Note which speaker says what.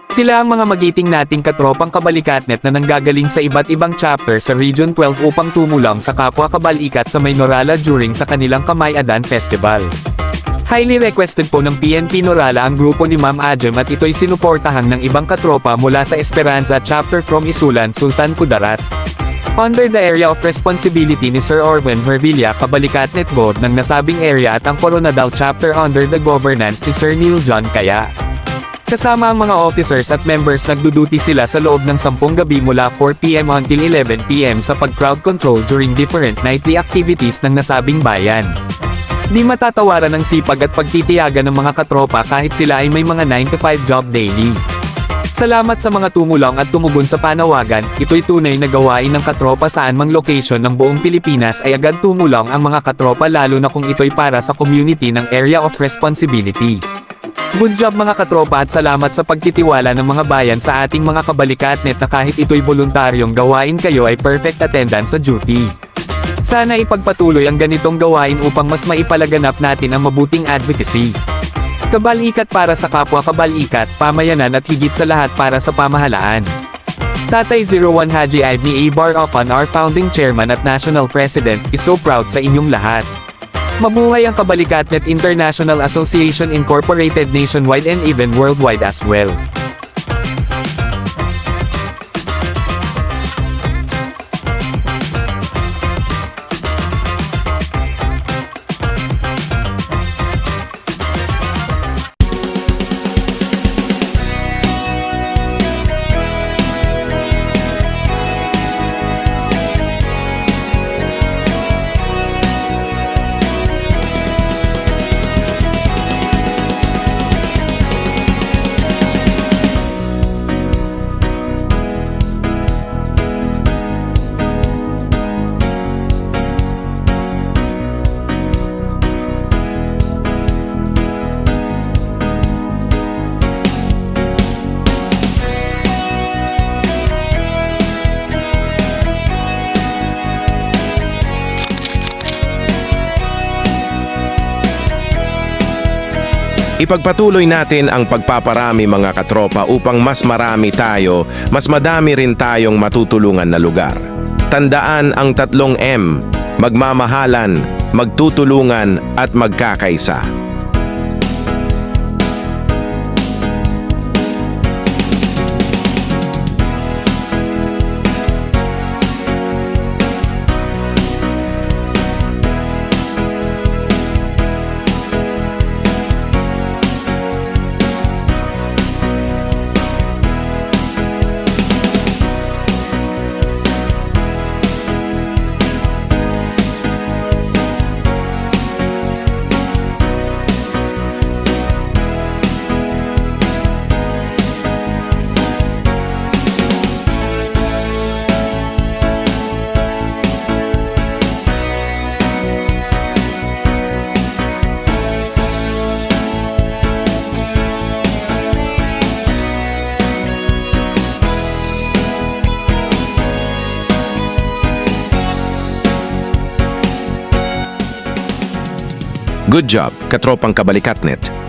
Speaker 1: Sila ang mga magiting nating katropang kabalikatnet na nanggagaling sa iba't ibang chapter sa Region 12 upang tumulong sa kapwa kabalikat sa May Norala during sa kanilang Kamay-adan Festival. Highly requested po ng PNP Norala ang grupo ni Ma'am Ajem at ito'y sinuportahan ng ibang katropa mula sa Esperanza chapter from Isulan, Sultan Kudarat. Under the area of responsibility ni Sir Orwen Vervilla Kabalikatnet Board ng nasabing area at ang Coronadal chapter under the governance ni Sir Neil John Kaya. Kasama ang mga officers at members nagduduty sila sa loob ng 10 gabi mula 4 PM until 11 PM sa pag-crowd control during different nightly activities ng nasabing bayan. Di matatawaran ang sipag at pagtitiyaga ng mga katropa kahit sila ay may mga 9 to 5 job daily. Salamat sa mga tumulong at tumugon sa panawagan, ito'y tunay na gawain ng katropa saan mang location ng buong Pilipinas ay agad tumulong ang mga katropa lalo na kung ito'y para sa community ng area of responsibility. Good job mga katropa at salamat sa pagtitiwala ng mga bayan sa ating mga kabalikatnet na kahit ito'y voluntaryong gawain kayo ay perfect attendance sa duty. Sana ipagpatuloy ang ganitong gawain upang mas maipalaganap natin ang mabuting advocacy. Kabalikat para sa kapwa kabalikat, pamayanan at higit sa lahat para sa pamahalaan. Tatay 01 Haji Ibni Abar Opan, our founding chairman at national president, is so proud sa inyong lahat. Mabuhay ang Kabalikatnet International Association Incorporated nationwide and even worldwide as well.
Speaker 2: Ipagpatuloy natin ang pagpaparami mga katropa upang mas marami tayo, mas madami rin tayong matutulungan na lugar. Tandaan ang 3 M, magmamahalan, magtutulungan at magkakaisa. Good job, katropang Kabalikatnet.